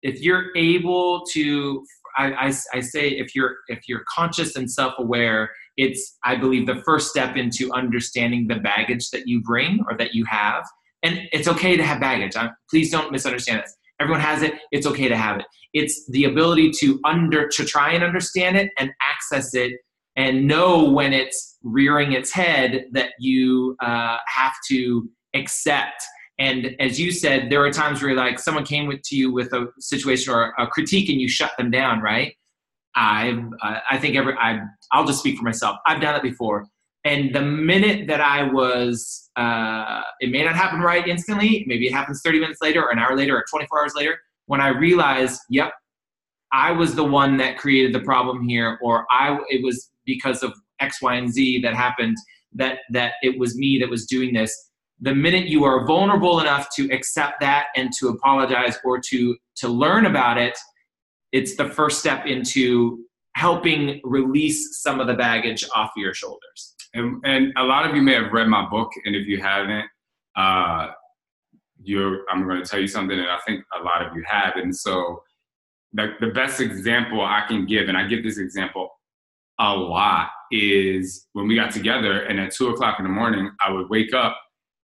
if you're able to, I say, if you're conscious and self-aware, it's, I believe, the first step into understanding the baggage that you bring or that you have. And it's okay to have baggage. Please don't misunderstand this. Everyone has it. It's okay to have it. It's the ability to try and understand it and access it, and know when it's rearing its head that you have to accept. And as you said, there are times where like someone came to you with a situation or a critique and you shut them down, right? I think I'll just speak for myself. I've done it before. And the minute that I was, it may not happen right instantly. Maybe it happens 30 minutes later or an hour later or 24 hours later, when I realized, yep, I was the one that created the problem here, or it was because of X, Y, and Z that happened, that it was me that was doing this. the minute you are vulnerable enough to accept that and to apologize or to learn about it, it's the first step into helping release some of the baggage off your shoulders. And a lot of you may have read my book, and if you haven't, I'm going to tell you something that I think a lot of you have. And so the best example I can give, and I give this example a lot, is when we got together, and at 2:00 in the morning, I would wake up,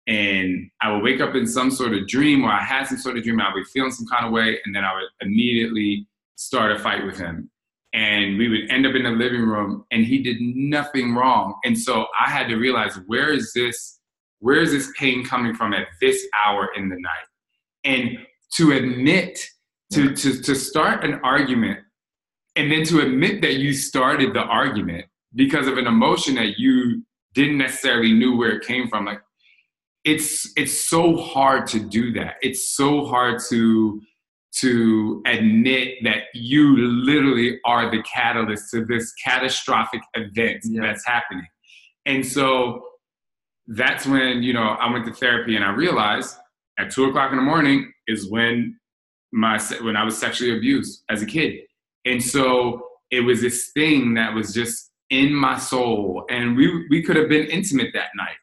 and I would wake up in some sort of dream, or I had some sort of dream, I would be feeling some kind of way, and then I would immediately start a fight with him. And we would end up in the living room, and he did nothing wrong. And so I had to realize, where is this pain coming from at this hour in the night? And to admit, to start an argument, and then to admit that you started the argument because of an emotion that you didn't necessarily knew where it came from. Like, it's so hard to do that. It's so hard to admit that you literally are the catalyst to this catastrophic event that's happening. And so that's when, I went to therapy, and I realized at 2:00 in the morning is when I was sexually abused as a kid. And so it was this thing that was just in my soul, and we could have been intimate that night.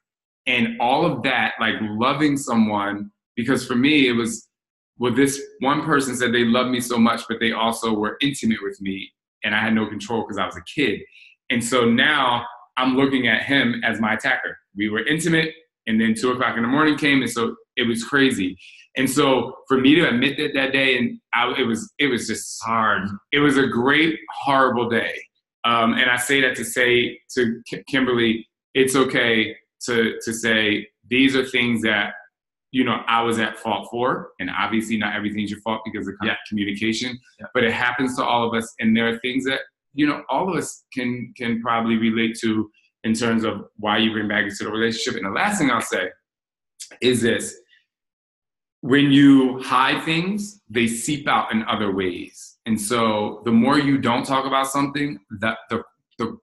And all of that, like loving someone, because for me, it was, well, this one person said they loved me so much, but they also were intimate with me, and I had no control because I was a kid. And so now I'm looking at him as my attacker. We were intimate, and then 2:00 in the morning came, and so it was crazy. And so for me to admit that day, and it was just hard. It was a great, horrible day. And I say that to say to Kimberly, it's okay to say these are things that, I was at fault for, and obviously not everything's your fault because of communication, but it happens to all of us. And there are things that, all of us can probably relate to in terms of why you bring baggage to the relationship. And the last thing I'll say is this: when you hide things, they seep out in other ways. And so the more you don't talk about something, the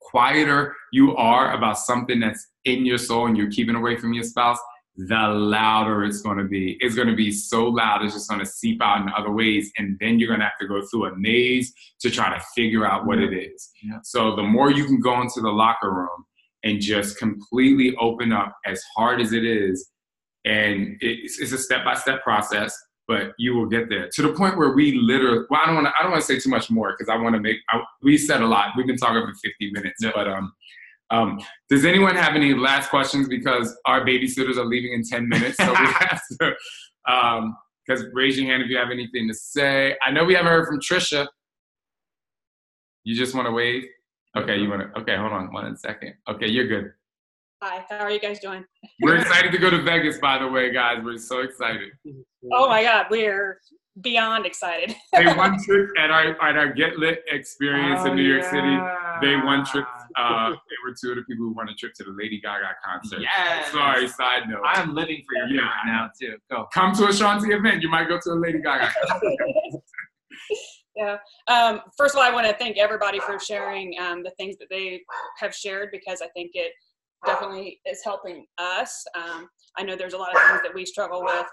quieter you are about something that's in your soul and you're keeping away from your spouse, the louder it's going to be. It's going to be so loud, it's just going to seep out in other ways. And then you're going to have to go through a maze to try to figure out what it is. Yeah. So the more you can go into the locker room and just completely open up, as hard as it is, and it's a step-by-step process, but you will get there to the point where we literally, well, I don't want to say too much more because we said a lot. We've been talking for 50 minutes, but does anyone have any last questions? Because our babysitters are leaving in 10 minutes, so we have to, because raise your hand if you have anything to say. I know we haven't heard from Trisha. You just want to wave? Okay, okay, hold on 1 second. Okay, you're good. Hi, how are you guys doing? We're excited to go to Vegas, by the way, guys. We're so excited. Oh my God, we're beyond excited. They won trips at our Get Lit experience in New York City. They won trips. They were two of the people who won a trip to the Lady Gaga concert. Yes. Sorry, side note. I am living for your right now too. Go. Come to a Shanti event. You might go to a Lady Gaga concert. Yeah. First of all, I want to thank everybody for sharing the things that they have shared, because I think it definitely is helping us. I know there's a lot of things that we struggle with.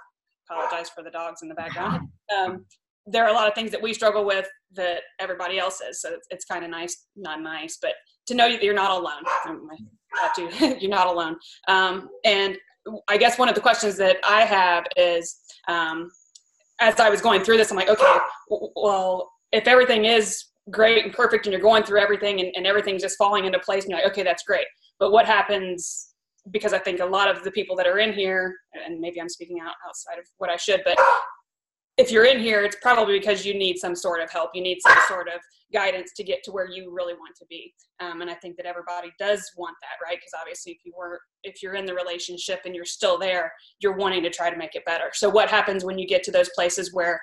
Apologize for the dogs in the background. There are a lot of things that we struggle with that everybody else is. So it's kind of nice, not nice, but to know that you're not alone. You're not alone. And I guess one of the questions that I have is, as I was going through this, I'm like, okay, well, if everything is great and perfect and you're going through everything and everything's just falling into place, and you're like, okay, that's great. But what happens, because I think a lot of the people that are in here, and maybe I'm speaking outside of what I should, but if you're in here, it's probably because you need some sort of help. You need some sort of guidance to get to where you really want to be. And I think that everybody does want that, right? Because obviously if you're in the relationship and you're still there, you're wanting to try to make it better. So what happens when you get to those places where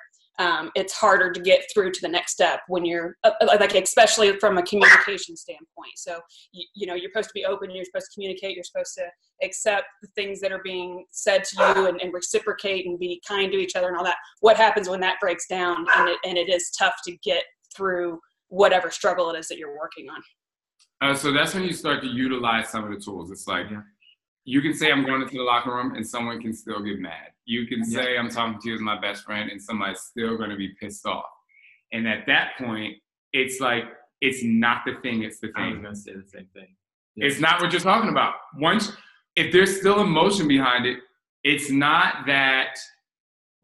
it's harder to get through to the next step, when you're like, especially from a communication standpoint? So you're supposed to be open, you're supposed to communicate, you're supposed to accept the things that are being said to you and reciprocate and be kind to each other and all that. What happens when that breaks down and it is tough to get through whatever struggle it is that you're working on? So that's when you start to utilize some of the tools. It's like, you can say I'm going into the locker room and someone can still get mad. You can say I'm talking to you as my best friend and somebody's still going to be pissed off. And at that point, it's like, it's not the thing, it's the thing. I was going to say the same thing. Yeah. It's not what you're talking about. If there's still emotion behind it, it's not that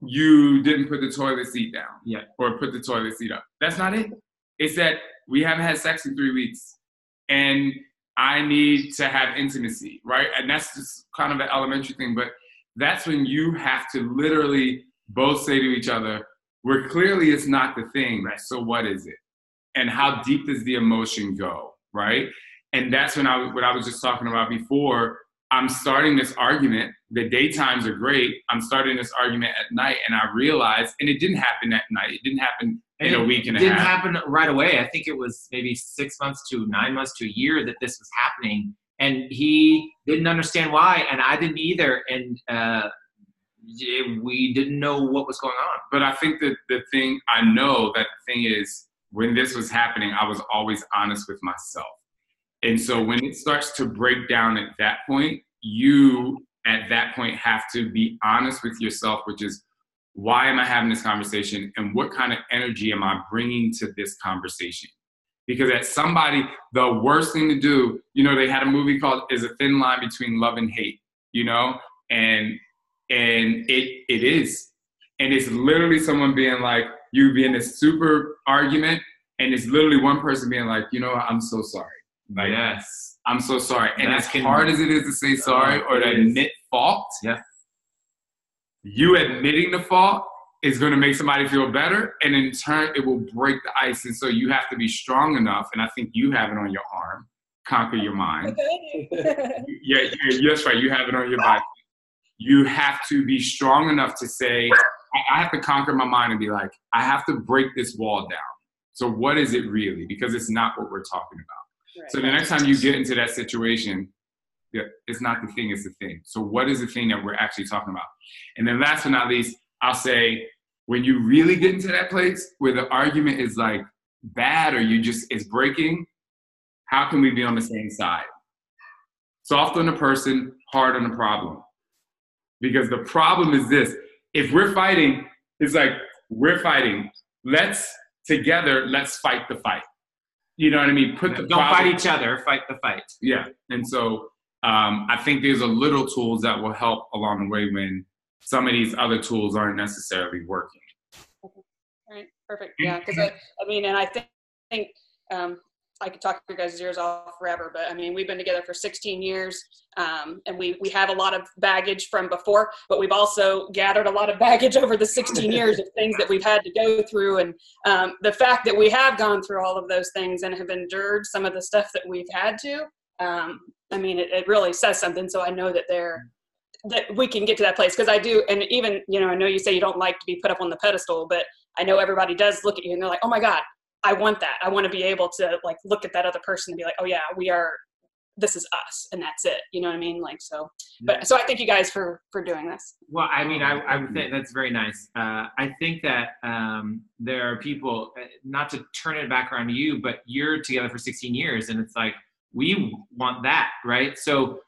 you didn't put the toilet seat down or put the toilet seat up. That's not it. It's that we haven't had sex in 3 weeks and I need to have intimacy, right? And that's just kind of an elementary thing, but that's when you have to literally both say to each other, where clearly it's not the thing, right? So what is it? And how deep does the emotion go, right? And that's when what I was just talking about before. I'm starting this argument. The daytimes are great. I'm starting this argument at night, and I realized, and it didn't happen at night. It didn't happen in a week and a half. It didn't happen right away. I think it was maybe 6 months to 9 months to a year that this was happening. And he didn't understand why, and I didn't either. And we didn't know what was going on. But I think that the thing is, when this was happening, I was always honest with myself. And so when it starts to break down at that point, you at that point have to be honest with yourself, which is, why am I having this conversation and what kind of energy am I bringing to this conversation? Because at somebody, the worst thing to do, they had a movie called Is a Thin Line Between Love and Hate, and it is. And it's literally someone being like, you be in this super argument, and it's literally one person being like, I'm so sorry. Like, yes, I'm so sorry. And as hard as it is to say sorry or to admit fault, you admitting the fault is going to make somebody feel better, and in turn, it will break the ice. And so you have to be strong enough, and I think you have it on your arm, conquer your mind. That's right. You have it on your body. You have to be strong enough to say, I have to conquer my mind and be like, I have to break this wall down. So what is it really? Because it's not what we're talking about. Right. So the next time you get into that situation, it's not the thing, it's the thing. So what is the thing that we're actually talking about? And then last but not least, I'll say, when you really get into that place where the argument is like bad or it's breaking, how can we be on the same side? Soft on the person, hard on the problem. Because the problem is this: if we're fighting, it's like, we're fighting. Let's fight the fight. You know what I mean? Don't fight each other, fight the fight. Yeah. And so I think there's a little tools that will help along the way when some of these other tools aren't necessarily working. Okay. All right. Perfect. Yeah. Because I think I could talk your guys' ears off forever, but we've been together for 16 years, and we have a lot of baggage from before, but we've also gathered a lot of baggage over the 16 years of things that we've had to go through. And the fact that we have gone through all of those things and have endured some of the stuff that we've had to, it really says something. So I know that that we can get to that place, because I do. And even, I know you say you don't like to be put up on the pedestal, but I know everybody does look at you and they're like, oh my God, I want that. I want to be able to look at that other person and be like, oh yeah, this is us, and that's it. You know what I mean? So I thank you guys for doing this. Well, I would say that's very nice. I think that there are people, not to turn it back around to you, but you're together for 16 years, and it's like, we want that, right? So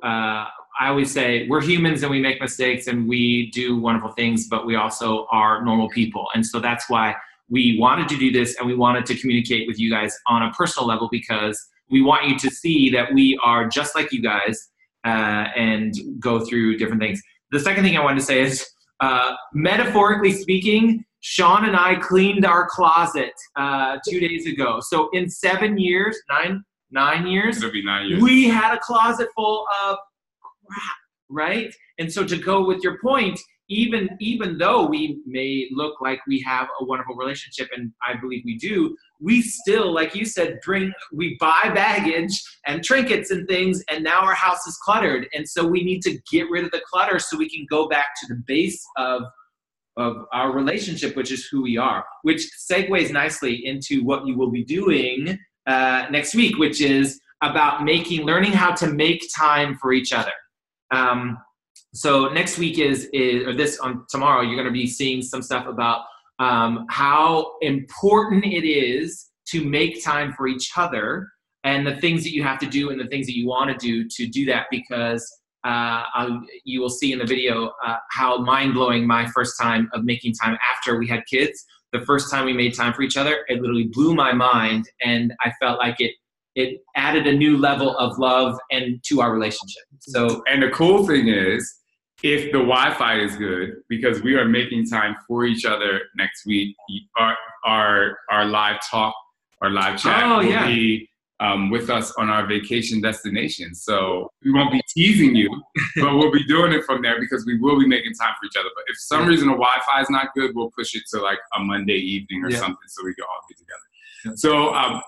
I always say, we're humans and we make mistakes and we do wonderful things, but we also are normal people. And so that's why we wanted to do this, and we wanted to communicate with you guys on a personal level, because we want you to see that we are just like you guys and go through different things. The second thing I wanted to say is, metaphorically speaking, Sean and I cleaned our closet 2 days ago. So in 7 years, 9 years, it'll be 9 years, we had a closet full of crap, right? And so to go with your point, even though we may look like we have a wonderful relationship, and I believe we do, we still, like you said, we buy baggage and trinkets and things, and now our house is cluttered. And so we need to get rid of the clutter so we can go back to the base of our relationship, which is who we are, which segues nicely into what you will be doing next week, which is about learning how to make time for each other. So next week tomorrow, you're going to be seeing some stuff about how important it is to make time for each other and the things that you have to do and the things that you want to do that, because you will see in the video how mind-blowing my first time of making time after we had kids, the first time we made time for each other, it literally blew my mind, and I felt like it added a new level of love and to our relationship. So, and the cool thing is, if the Wi-Fi is good, because we are making time for each other next week, our live talk, our live chat will be with us on our vacation destination. So we won't be teasing you, but we'll be doing it from there because we will be making time for each other. But if for some reason the Wi-Fi is not good, we'll push it to like a Monday evening or something so we can all get together. So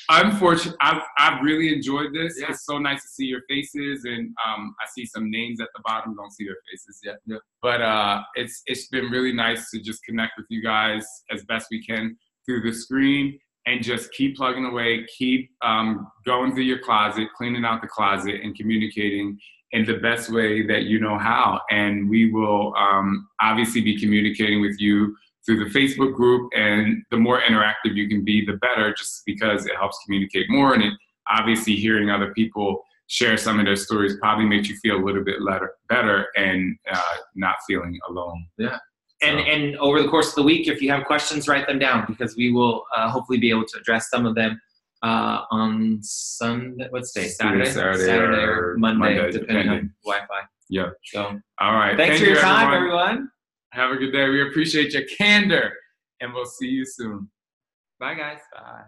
unfortunately, I've really enjoyed this. Yeah. It's so nice to see your faces, and I see some names at the bottom. Don't see their faces yet. Yeah. But it's been really nice to just connect with you guys as best we can through the screen, and just keep plugging away, keep going through your closet, cleaning out the closet, and communicating in the best way that you know how. And we will obviously be communicating with you through the Facebook group, and the more interactive you can be, the better, just because it helps communicate more. And it, obviously hearing other people share some of their stories probably makes you feel a little bit better and not feeling alone. Yeah. And over the course of the week, if you have questions, write them down, because we will hopefully be able to address some of them on Sunday. What's day? Saturday or Monday, depending on Wi-Fi. Yeah. So, all right. Thanks for your time, everyone. Have a good day. We appreciate your candor, and we'll see you soon. Bye, guys. Bye.